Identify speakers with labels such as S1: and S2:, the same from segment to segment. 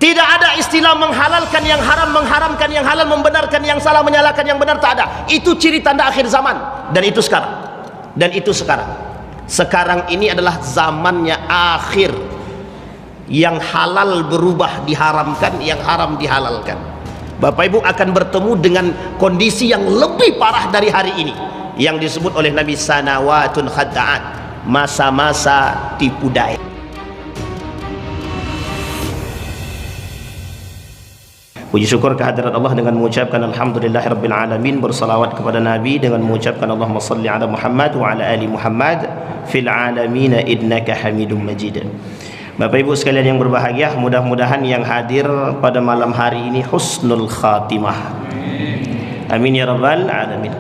S1: Tidak ada istilah menghalalkan yang haram, mengharamkan yang halal, membenarkan yang salah, menyalahkan yang benar, tak ada. Itu ciri tanda akhir zaman. Dan itu sekarang. Dan itu sekarang. Sekarang ini adalah zamannya akhir. Yang halal berubah diharamkan, yang haram dihalalkan. Bapak Ibu akan bertemu dengan kondisi yang lebih parah dari hari ini, yang disebut oleh Nabi sanawatun khadda'at, masa-masa tipu daya. Puji syukur kehadirat Allah dengan mengucapkan alhamdulillahirabbil alamin, bersalawat kepada Nabi dengan mengucapkan Allahumma salli ala Muhammad wa ala ali Muhammad fil alamin innaka Hamidum Majid. Bapak Ibu sekalian yang berbahagia, mudah-mudahan yang hadir pada malam hari ini husnul khatimah. Amin ya rabbal alamin.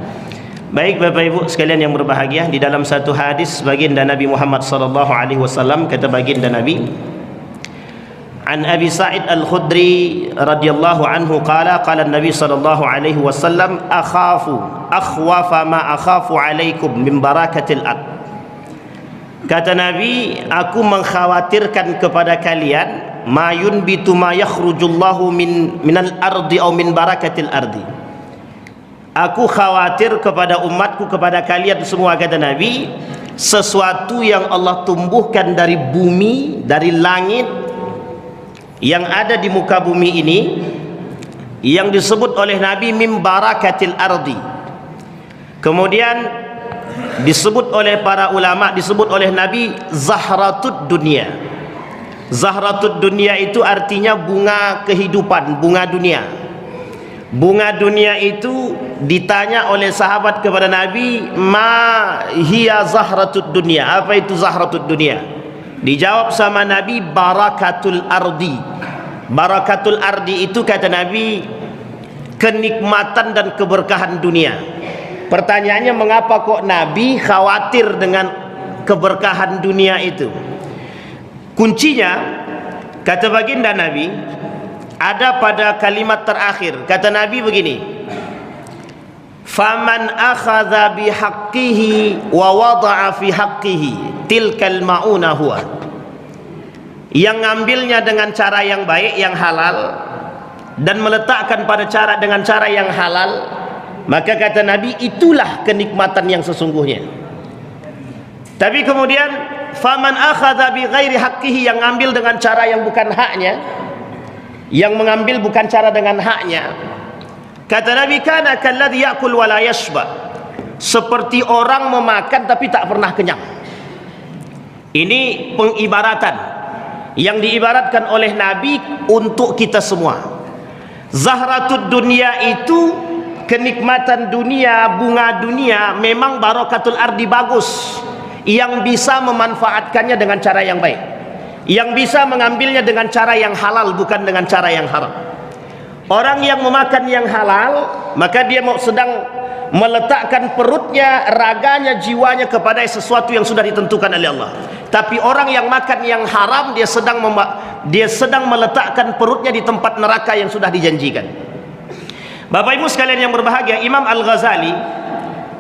S1: Baik Bapak Ibu sekalian yang berbahagia, di dalam satu hadis baginda Nabi Muhammad sallallahu alaihi wasallam, kata baginda Nabi, An Abi Sa'id Al-Khudri radhiyallahu anhu qala qala Nabi sallallahu alaihi wasallam akhwafa ma akhafu alaikum min barakatil ard. Kata Nabi, aku mengkhawatirkan kepada kalian ma yunbitu ma yakhrujullahu minal ardi aw min barakatil ardi. Aku khawatir kepada umatku, kepada kalian semua, kata Nabi, sesuatu yang Allah tumbuhkan dari bumi, dari langit, yang ada di muka bumi ini, yang disebut oleh Nabi min barakatil ardi. Kemudian disebut oleh para ulama, disebut oleh Nabi zahratud dunia. Zahratud dunia itu artinya bunga kehidupan, bunga dunia. Bunga dunia itu ditanya oleh sahabat kepada Nabi, ma hiya zahratud dunia, apa itu zahratud dunia? Dijawab sama Nabi, barakatul ardi. Barakatul ardi itu, kata Nabi, kenikmatan dan keberkahan dunia. Pertanyaannya, mengapa kok Nabi khawatir dengan keberkahan dunia itu? Kuncinya, kata baginda Nabi, ada pada kalimat terakhir. Kata Nabi begini, faman akhadha bihaqqihi wa wada'a fi haqqihi tilkal ma'una huwa. Yang ngambilnya dengan cara yang baik, yang halal, dan meletakkan pada cara dengan cara yang halal, maka kata Nabi, itulah kenikmatan yang sesungguhnya. Tapi kemudian faman akhadha bi ghairi haqqihi, yang ngambil dengan cara yang bukan haknya, yang mengambil bukan cara dengan haknya, kata Nabi, kana kalladhi ya'kul wa la yashba, seperti orang memakan tapi tak pernah kenyang. Ini pengibaratan yang diibaratkan oleh Nabi untuk kita semua. Zahratud dunia itu kenikmatan dunia, bunga dunia, memang barakatul ardi bagus, yang bisa memanfaatkannya dengan cara yang baik, yang bisa mengambilnya dengan cara yang halal, bukan dengan cara yang haram. Orang yang memakan yang halal, maka dia sedang meletakkan perutnya, raganya, jiwanya kepada sesuatu yang sudah ditentukan oleh Allah. Tapi orang yang makan yang haram, dia sedang meletakkan perutnya di tempat neraka yang sudah dijanjikan. Bapak Ibu sekalian yang berbahagia, Imam Al-Ghazali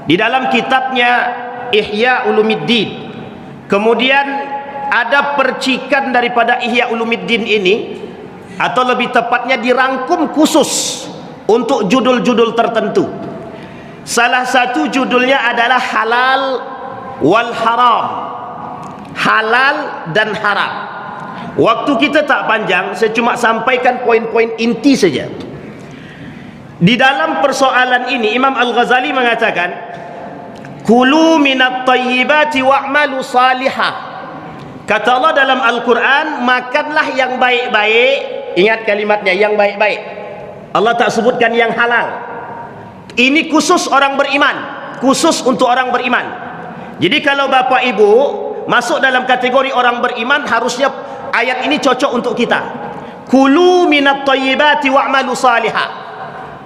S1: di dalam kitabnya Ihya Ulumuddin, kemudian ada percikan daripada Ihya Ulumuddin ini, atau lebih tepatnya dirangkum khusus untuk judul-judul tertentu. Salah satu judulnya adalah halal wal haram, halal dan haram. Waktu kita tak panjang, saya cuma sampaikan poin-poin inti saja. Di dalam persoalan ini Imam Al-Ghazali mengatakan, kulu minat tayyibati wa'malu salihah. Kata Allah dalam Al-Quran, makanlah yang baik-baik. Ingat kalimatnya, yang baik-baik. Allah tak sebutkan yang halal. Ini khusus orang beriman, khusus untuk orang beriman. Jadi kalau Bapak Ibu masuk dalam kategori orang beriman, harusnya ayat ini cocok untuk kita. Kulu minat tayyibati wa'malu salihah.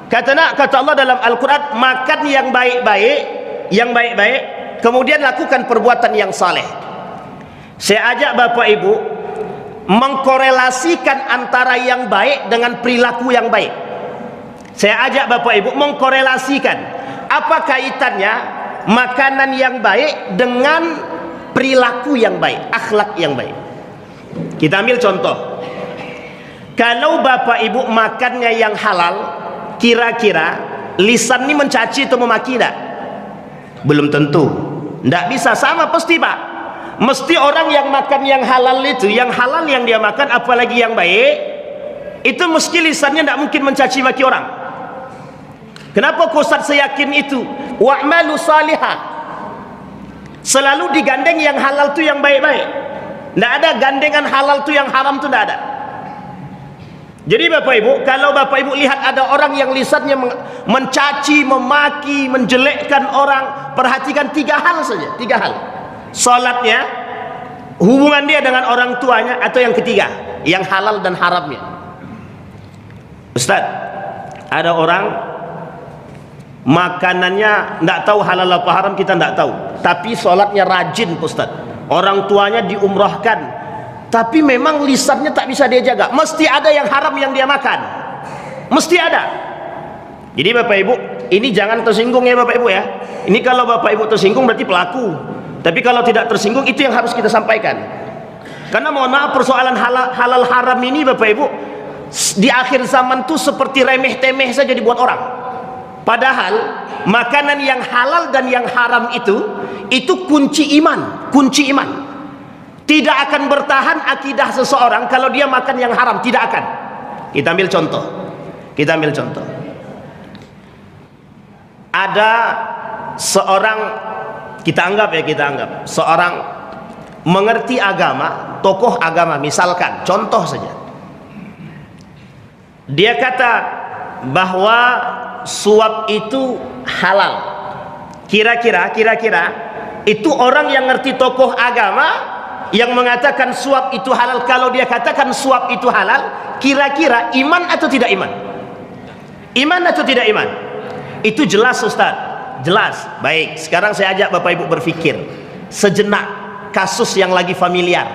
S1: Kata Allah dalam Al-Quran, makan yang baik-baik, yang baik-baik, kemudian lakukan perbuatan yang saleh. Saya ajak Bapak Ibu mengkorelasikan antara yang baik dengan perilaku yang baik. Saya ajak Bapak Ibu mengkorelasikan apa kaitannya makanan yang baik dengan perilaku yang baik, akhlak yang baik. Kita ambil contoh. Kalau bapak ibu makannya yang halal, kira-kira lisan ini mencaci atau memaki tidak? Belum tentu. Tidak bisa sama pasti pak. Mesti orang yang makan yang halal itu, yang halal yang dia makan, apalagi yang baik, itu mesti lisannya tidak mungkin mencaci maki orang. Kenapa Ustaz saya yakin itu? Wa'malu salihah. Selalu digandeng yang halal itu yang baik-baik. Tidak ada gandengan halal itu yang haram itu tidak ada. Jadi bapak ibu, kalau bapak ibu lihat ada orang yang lisannya mencaci, memaki, menjelekkan orang, perhatikan 3 hal saja, 3 hal. Salatnya, hubungan dia dengan orang tuanya, atau yang ketiga, yang halal dan haramnya. Ustaz, ada orang makanannya tidak tahu halal apa haram, kita tidak tahu, tapi salatnya rajin Ustaz. Orang tuanya diumrahkan, tapi memang lisannya tak bisa dia jaga. Mesti ada yang haram yang dia makan, mesti ada. Jadi bapak ibu, ini jangan tersinggung ya bapak ibu ya. Ini kalau bapak ibu tersinggung berarti pelaku, tapi kalau tidak tersinggung itu yang harus kita sampaikan. Karena mohon maaf, persoalan halal haram ini bapak ibu di akhir zaman tuh seperti remeh temeh saja dibuat orang. Padahal makanan yang halal dan yang haram itu kunci iman, kunci iman. Tidak akan bertahan akidah seseorang kalau dia makan yang haram, tidak akan. Kita ambil contoh. Kita ambil contoh. Ada seorang, kita anggap seorang mengerti agama, tokoh agama, misalkan contoh saja. Dia kata bahwa suap itu halal. Kira-kira itu orang yang ngerti tokoh agama yang mengatakan suap itu halal. Kalau dia katakan suap itu halal, kira-kira iman atau tidak iman? Iman atau tidak iman? Itu jelas Ustaz, jelas. Baik, sekarang saya ajak bapak ibu berpikir sejenak kasus yang lagi familiar,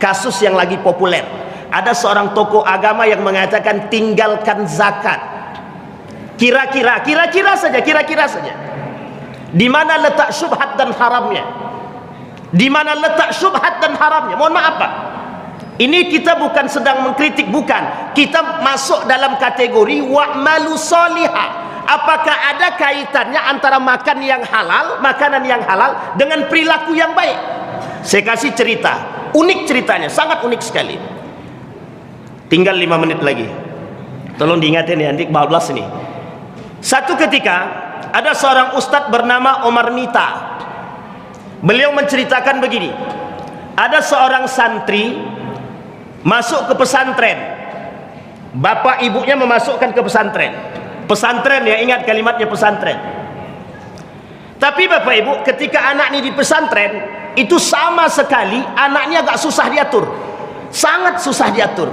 S1: kasus yang lagi populer. Ada seorang tokoh agama yang mengatakan tinggalkan zakat. Kira-kira saja, di mana letak syubhat dan haramnya? Di mana letak syubhat dan haramnya? Mohon maaf Pak, ini kita bukan sedang mengkritik, bukan. Kita masuk dalam kategori wa'malu salihah. Apakah ada kaitannya antara makanan yang halal dengan perilaku yang baik? Saya kasih cerita, unik ceritanya, sangat unik sekali. Tinggal 5 menit lagi, tolong diingatin ya, nanti 14 ini. Satu ketika ada seorang ustadz bernama Omar Mita. Beliau menceritakan begini, ada seorang santri masuk ke pesantren, bapak ibunya memasukkan ke pesantren. Pesantren ya, ingat kalimatnya pesantren. Tapi bapak ibu, ketika anak ini di pesantren, itu sama sekali anaknya agak susah diatur, sangat susah diatur.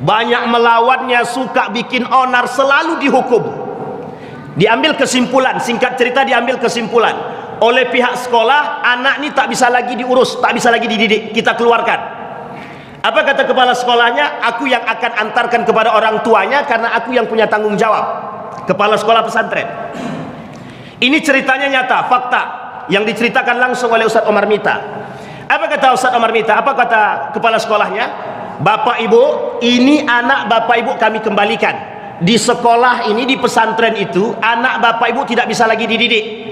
S1: Banyak melawannya, suka bikin onar, selalu dihukum. Diambil kesimpulan, singkat cerita diambil kesimpulan oleh pihak sekolah, anak ini tak bisa lagi diurus, tak bisa lagi dididik, kita keluarkan. Apa kata kepala sekolahnya? Aku yang akan antarkan kepada orang tuanya karena aku yang punya tanggung jawab. Kepala sekolah pesantren. Ini ceritanya nyata, fakta yang diceritakan langsung oleh Ustadz Omar Mita. Apa kata Ustadz Omar Mita? Apa kata kepala sekolahnya? Bapak ibu, ini anak bapak ibu kami kembalikan. Di sekolah ini, di pesantren itu, anak bapak ibu tidak bisa lagi dididik.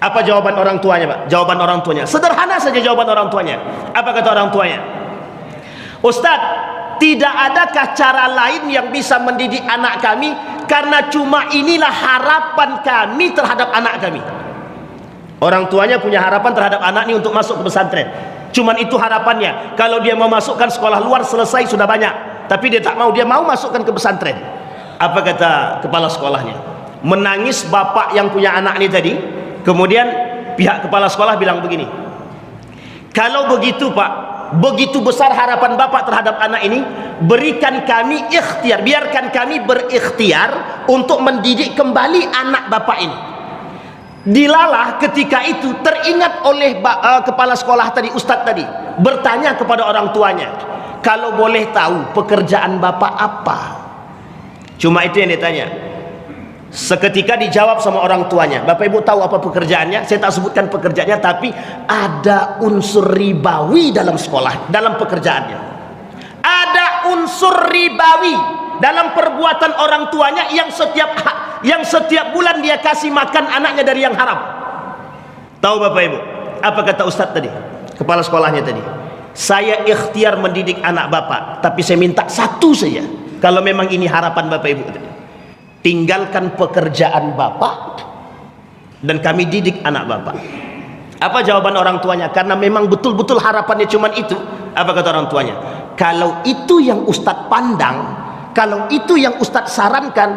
S1: Apa jawaban orang tuanya Pak? Jawaban orang tuanya sederhana saja, jawaban orang tuanya. Apa kata orang tuanya? Ustadz, tidak adakah cara lain yang bisa mendidik anak kami? Karena cuma inilah harapan kami terhadap anak kami. Orang tuanya punya harapan terhadap anak ini untuk masuk ke pesantren. Cuman itu harapannya. Kalau dia mau masukkan sekolah luar selesai sudah banyak, tapi dia tak mau, dia mau masukkan ke pesantren. Apa kata kepala sekolahnya? Menangis bapak yang punya anak ini tadi. Kemudian pihak kepala sekolah bilang begini, kalau begitu Pak, begitu besar harapan bapak terhadap anak ini, berikan kami ikhtiar, biarkan kami berikhtiar untuk mendidik kembali anak bapak ini. Dilalah ketika itu teringat oleh kepala sekolah tadi, ustadz tadi, bertanya kepada orang tuanya, kalau boleh tahu pekerjaan bapak apa? Cuma itu yang ditanya. Seketika dijawab sama orang tuanya, bapak ibu tahu apa pekerjaannya? Saya tak sebutkan pekerjaannya, tapi ada unsur ribawi dalam sekolah, dalam pekerjaannya. Ada unsur ribawi dalam perbuatan orang tuanya yang setiap bulan dia kasih makan anaknya dari yang haram. Tahu Bapak Ibu apa kata Ustadz tadi, kepala sekolahnya tadi? Saya ikhtiar mendidik anak Bapak, tapi saya minta satu saja, kalau memang ini harapan Bapak Ibu, tinggalkan pekerjaan Bapak dan kami didik anak Bapak. Apa jawaban orang tuanya? Karena memang betul-betul harapannya cuma itu. Apa kata orang tuanya? Kalau itu yang Ustadz pandang, kalau itu yang Ustadz sarankan,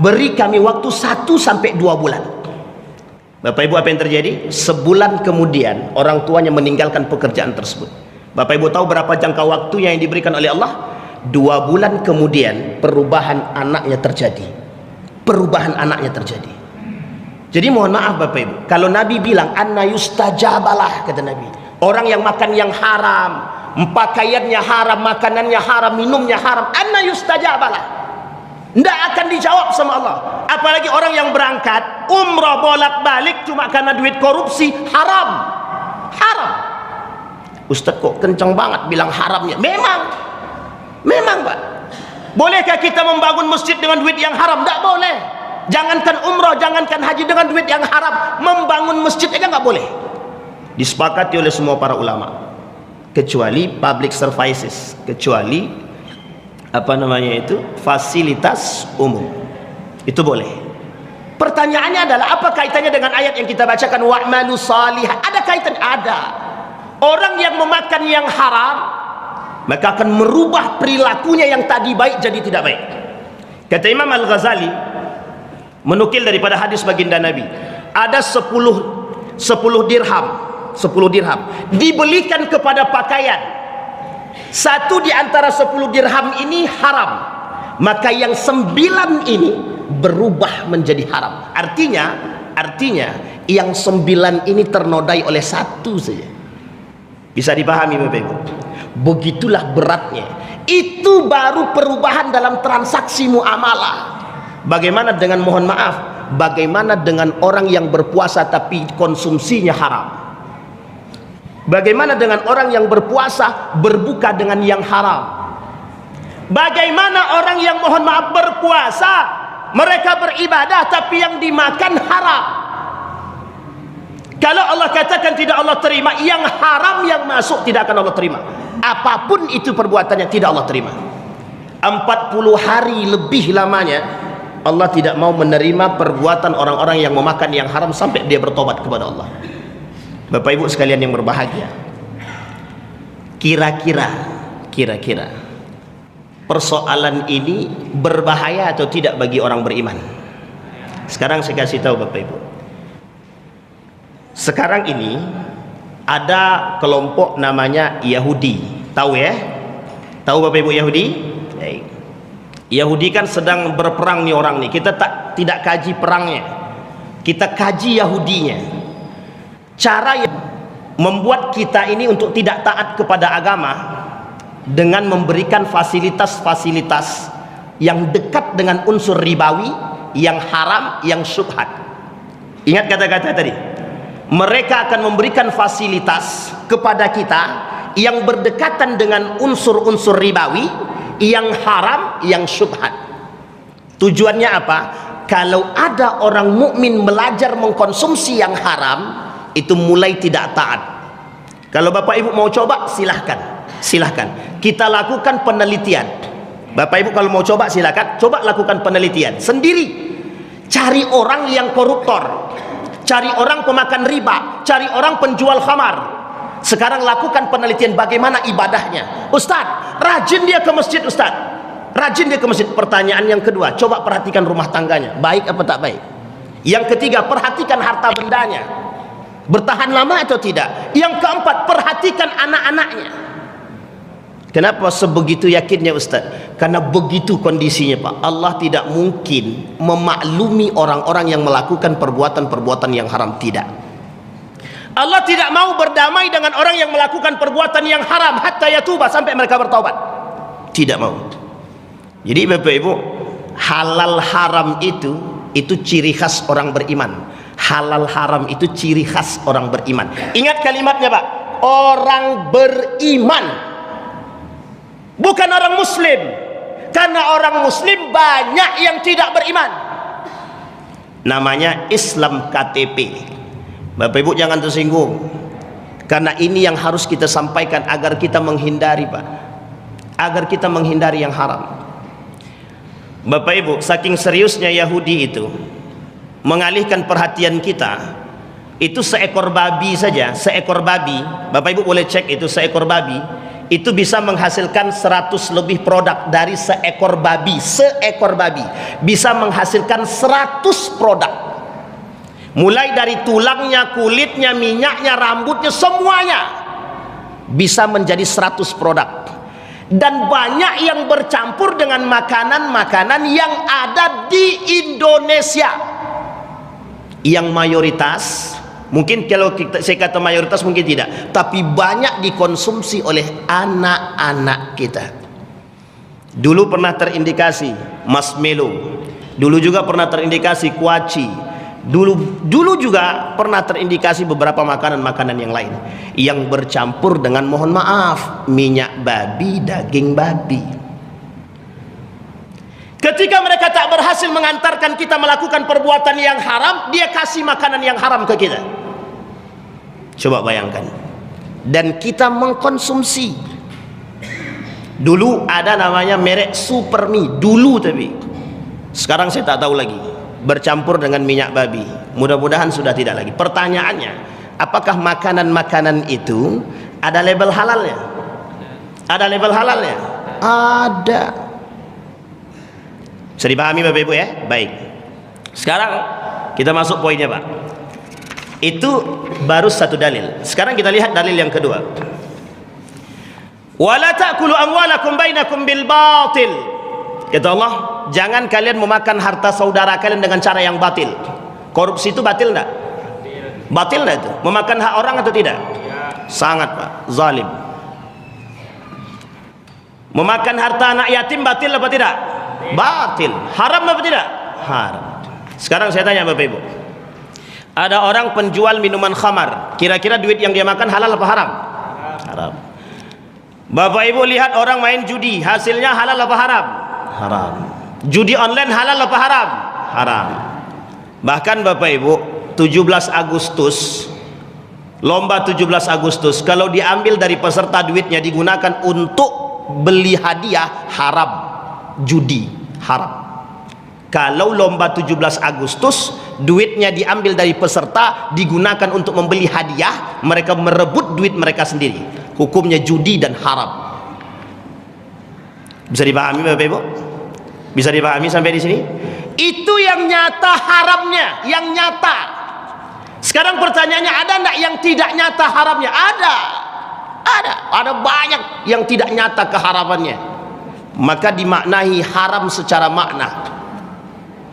S1: beri kami waktu 1 sampai 2 bulan. Bapak Ibu, apa yang terjadi? Sebulan kemudian orang tuanya meninggalkan pekerjaan tersebut. Bapak Ibu tahu berapa jangka waktu yang diberikan oleh Allah? 2 bulan kemudian perubahan anaknya terjadi. Perubahan anaknya terjadi. Jadi mohon maaf Bapak Ibu, kalau Nabi bilang anna yustajabalah, kata Nabi, orang yang makan yang haram, pakaiannya haram, makanannya haram, minumnya haram, anna yustajabalah, tidak akan dijawab sama Allah. Apalagi orang yang berangkat umrah bolak-balik cuma karena duit korupsi, haram. Haram. Ustadz kok kencang banget bilang haramnya? Memang Pak. Bolehkah kita membangun masjid dengan duit yang haram? Tidak boleh. Jangankan umrah, jangankan haji, dengan duit yang haram membangun masjid aja nggak boleh. Disepakati oleh semua para ulama, kecuali public services, kecuali apa namanya itu, fasilitas umum, itu boleh. Pertanyaannya adalah apa kaitannya dengan ayat yang kita bacakan, wa'malu salihah? Ada kaitan? Ada. Orang yang memakan yang haram maka akan merubah perilakunya yang tadi baik jadi tidak baik. Kata Imam Al-Ghazali menukil daripada hadis baginda Nabi, ada 10 dirham dibelikan kepada pakaian, satu di antara 10 dirham ini haram, maka yang 9 ini berubah menjadi haram. Artinya yang 9 ini ternodai oleh satu saja. Bisa dipahami Bapak Ibu? Begitulah beratnya. Itu baru perubahan dalam transaksi muamalah. Bagaimana dengan, mohon maaf, bagaimana dengan orang yang berpuasa tapi konsumsinya haram? Bagaimana dengan orang yang berpuasa berbuka dengan yang haram? Bagaimana orang yang, mohon maaf, berpuasa, mereka beribadah tapi yang dimakan haram? Kalau Allah katakan tidak Allah terima, yang haram yang masuk tidak akan Allah terima. Apapun itu perbuatannya tidak Allah terima. 40 hari lebih lamanya Allah tidak mau menerima perbuatan orang-orang yang memakan yang haram sampai dia bertobat kepada Allah. Bapak Ibu sekalian yang berbahagia, kira-kira persoalan ini berbahaya atau tidak bagi orang beriman? Sekarang saya kasih tahu Bapak Ibu. Sekarang ini ada kelompok namanya Yahudi. Tahu ya? Tahu Bapak Ibu Yahudi? Yahudi kan sedang berperang nih orang nih. Kita tidak kaji perangnya, kita kaji Yahudinya. Cara yang membuat kita ini untuk tidak taat kepada agama dengan memberikan fasilitas-fasilitas yang dekat dengan unsur ribawi, yang haram, yang syubhat. Ingat kata-kata tadi, mereka akan memberikan fasilitas kepada kita yang berdekatan dengan unsur-unsur ribawi, yang haram, yang syubhat. Tujuannya apa? Kalau ada orang mukmin belajar mengkonsumsi yang haram, itu mulai tidak taat. Kalau Bapak Ibu mau coba, silahkan kita lakukan penelitian. Bapak Ibu kalau mau coba, silahkan coba lakukan penelitian sendiri. Cari orang yang koruptor, cari orang pemakan riba, cari orang penjual khamar. Sekarang lakukan penelitian bagaimana ibadahnya. Ustadz, rajin dia ke masjid, Ustadz, rajin dia ke masjid. Pertanyaan yang kedua, coba perhatikan rumah tangganya, baik apa tak baik. Yang ketiga, perhatikan harta bendanya, bertahan lama atau tidak. Yang keempat, perhatikan anak-anaknya. Kenapa sebegitu yakinnya Ustaz? Karena begitu kondisinya Pak. Allah tidak mungkin memaklumi orang-orang yang melakukan perbuatan-perbuatan yang haram. Tidak. Allah tidak mau berdamai dengan orang yang melakukan perbuatan yang haram hatta yatuba, sampai mereka bertaubat. Tidak mau. Jadi Bapak Ibu, halal haram itu ciri khas orang beriman. Halal haram itu ciri khas orang beriman. Ingat kalimatnya Pak, orang beriman. bukan orang muslim. Karena orang muslim banyak yang tidak beriman. Namanya Islam KTP. Bapak Ibu jangan tersinggung, karena ini yang harus kita sampaikan agar kita menghindari, Pak, agar kita menghindari yang haram. Bapak Ibu, saking seriusnya Yahudi itu mengalihkan perhatian kita, itu seekor babi saja, seekor babi, Bapak Ibu boleh cek itu, seekor babi itu bisa menghasilkan 100 lebih produk. Dari seekor babi bisa menghasilkan 100 produk, mulai dari tulangnya, kulitnya, minyaknya, rambutnya, semuanya bisa menjadi 100 produk. Dan banyak yang bercampur dengan makanan-makanan yang ada di Indonesia, yang mayoritas, mungkin kalau saya kata mayoritas mungkin tidak, tapi banyak dikonsumsi oleh anak-anak kita. Dulu pernah terindikasi marshmallow, dulu juga pernah terindikasi kuaci, dulu juga pernah terindikasi beberapa makanan-makanan yang lain yang bercampur dengan, mohon maaf, minyak babi, daging babi. Ketika mereka tak berhasil mengantarkan kita melakukan perbuatan yang haram, dia kasih makanan yang haram ke kita. Coba bayangkan. Dan kita mengkonsumsi. Dulu ada namanya merek Supermi, dulu, tapi sekarang saya tak tahu lagi, bercampur dengan minyak babi. Mudah-mudahan sudah tidak lagi. Pertanyaannya, apakah makanan-makanan itu ada label halalnya? Ada label halalnya? Ada. Bisa dipahami Bapak Ibu ya? Baik. Sekarang kita masuk poinnya, Pak. Itu baru satu dalil. Sekarang kita lihat dalil yang kedua. Wala ta'kulu amwalakum bainakum bil batil. Kata Allah, jangan kalian memakan harta saudara kalian dengan cara yang batil. Korupsi itu batil enggak? Batil enggak itu? Memakan hak orang atau tidak? Sangat, Pak. Zalim. Memakan harta anak yatim batil apa tidak? Batil. Haram apa tidak? Haram. Sekarang saya tanya Bapak Ibu, ada orang penjual minuman khamar, kira-kira duit yang dia makan halal apa haram? Haram. Bapak Ibu lihat orang main judi, hasilnya halal apa haram? Haram. Judi online halal apa haram? Haram. Bahkan Bapak Ibu, 17 Agustus, lomba 17 Agustus, kalau diambil dari peserta duitnya digunakan untuk beli hadiah, haram. Judi haram. Kalau lomba 17 Agustus duitnya diambil dari peserta digunakan untuk membeli hadiah, mereka merebut duit mereka sendiri, hukumnya judi dan haram. Bisa dipahami Bapak Ibu? Bisa dipahami sampai di sini? Itu yang nyata haramnya, yang nyata. Sekarang pertanyaannya, ada enggak yang tidak nyata haramnya? Ada banyak yang tidak nyata keharamannya, maka dimaknai haram secara makna.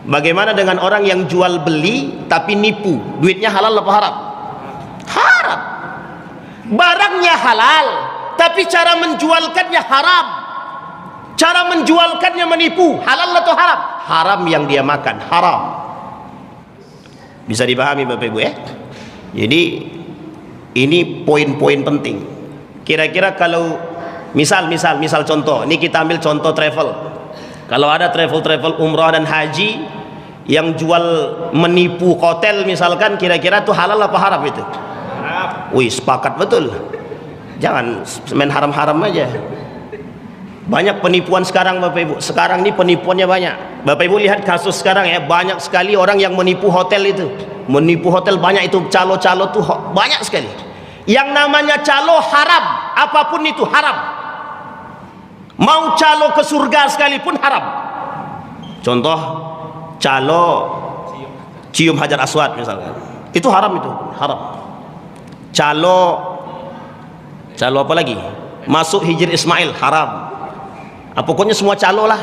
S1: Bagaimana dengan orang yang jual beli tapi nipu, duitnya halal apa haram? Haram. Barangnya halal tapi cara menjualkannya haram, cara menjualkannya menipu. Halal atau haram? Haram yang dia makan, haram. Bisa dipahami Bapak Ibu ya? Jadi ini poin-poin penting. Kira-kira kalau misal contoh, ini kita ambil contoh travel. Kalau ada travel umrah dan haji yang jual menipu hotel misalkan, kira-kira itu halal apa haram itu? Haram. Wih, sepakat betul. Jangan main haram-haram aja. Banyak penipuan sekarang Bapak Ibu. Sekarang ini penipuannya banyak. Bapak Ibu lihat kasus sekarang ya, banyak sekali orang yang menipu hotel itu. Menipu hotel banyak itu, calo-calo tuh banyak sekali. Yang namanya calo haram, apapun itu haram. Mau calo ke surga sekalipun haram. Contoh calo cium hajar aswad misalkan, itu haram, itu haram. Calo apa lagi? Masuk hijir Ismail, haram. Pokoknya semua calo lah.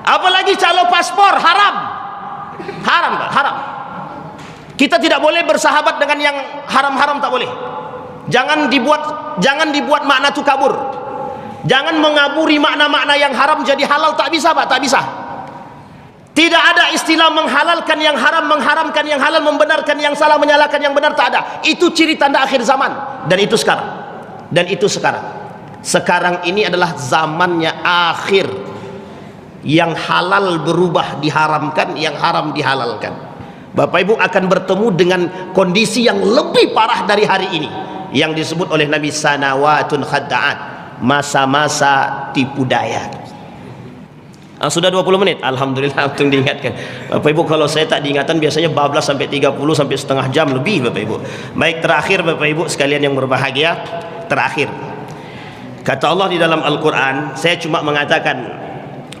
S1: Apalagi calo paspor, haram. Haram Pak, haram. Kita tidak boleh bersahabat dengan yang haram-haram, tak boleh. Jangan dibuat makna itu kabur. Jangan mengaburi makna-makna yang haram jadi halal, tak bisa Pak, tak bisa. Tidak ada istilah menghalalkan yang haram, mengharamkan yang halal, membenarkan yang salah, menyalahkan yang benar, tak ada. Itu ciri tanda akhir zaman. Dan itu sekarang. Sekarang ini adalah zamannya akhir, yang halal berubah diharamkan, yang haram dihalalkan. Bapak Ibu akan bertemu dengan kondisi yang lebih parah dari hari ini, yang disebut oleh Nabi sanawatun khadda'at, masa-masa tipu daya. Sudah 20 menit, alhamdulillah untung diingatkan. Bapak Ibu, kalau saya tak diingatan biasanya bablas sampai 30 sampai setengah jam lebih Bapak Ibu. Baik, terakhir Bapak Ibu sekalian yang berbahagia, terakhir kata Allah di dalam Al-Quran, saya cuma mengatakan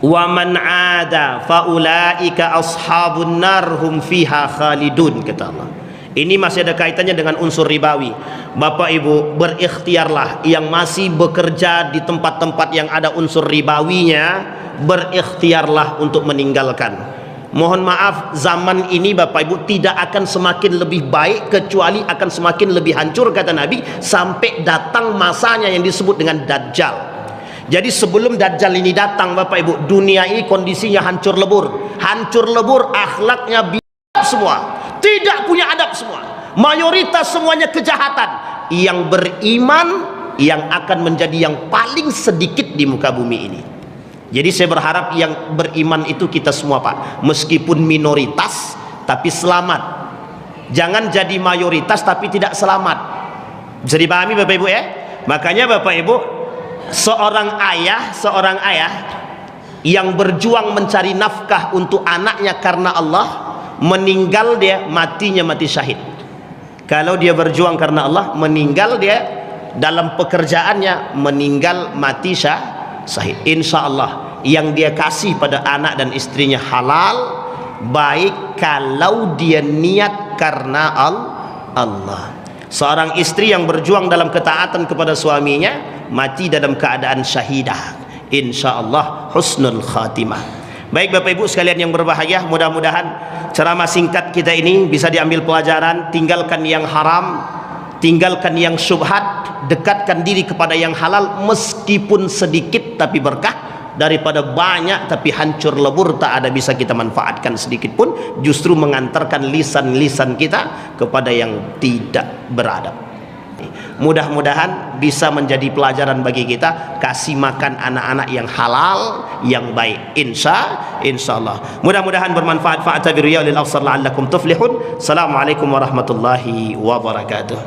S1: wa man ada faulaika ashabun nar hum fiha khalidun, kata Allah. Ini masih ada kaitannya dengan unsur ribawi. Bapak Ibu, berikhtiarlah yang masih bekerja di tempat-tempat yang ada unsur ribawinya, berikhtiarlah untuk meninggalkan. Mohon maaf, zaman ini Bapak Ibu tidak akan semakin lebih baik, kecuali akan semakin lebih hancur, kata Nabi, sampai datang masanya yang disebut dengan Dajjal. Jadi sebelum Dajjal ini datang Bapak Ibu, dunia ini kondisinya hancur lebur. Hancur lebur, akhlaknya biadab semua, tidak punya adab semua, mayoritas semuanya kejahatan. Yang beriman yang akan menjadi yang paling sedikit di muka bumi ini. Jadi saya berharap yang beriman itu kita semua Pak, meskipun minoritas tapi selamat. Jangan jadi mayoritas tapi tidak selamat. Bisa dipahami Bapak Ibu ya? Makanya Bapak Ibu, seorang ayah yang berjuang mencari nafkah untuk anaknya karena Allah, meninggal dia, matinya mati syahid. Kalau dia berjuang karena Allah, meninggal dia dalam pekerjaannya, meninggal mati syahid. Insya Allah yang dia kasih pada anak dan istrinya halal, baik kalau dia niat karena Allah. Seorang istri yang berjuang dalam ketaatan kepada suaminya, mati dalam keadaan syahidah, insya Allah husnul khatimah. Baik Bapak Ibu sekalian yang berbahagia, mudah-mudahan ceramah singkat kita ini bisa diambil pelajaran. Tinggalkan yang haram, tinggalkan yang syubhat, dekatkan diri kepada yang halal, meskipun sedikit tapi berkah, daripada banyak tapi hancur lebur, tak ada bisa kita manfaatkan sedikit pun, justru mengantarkan lisan-lisan kita kepada yang tidak beradab. Mudah-mudahan bisa menjadi pelajaran bagi kita, kasih makan anak-anak yang halal, yang baik, insyaallah. Mudah-mudahan bermanfaat. Fa'tabiru ya ulil absar la'allakum tuflihun. Assalamualaikum warahmatullahi wabarakatuh.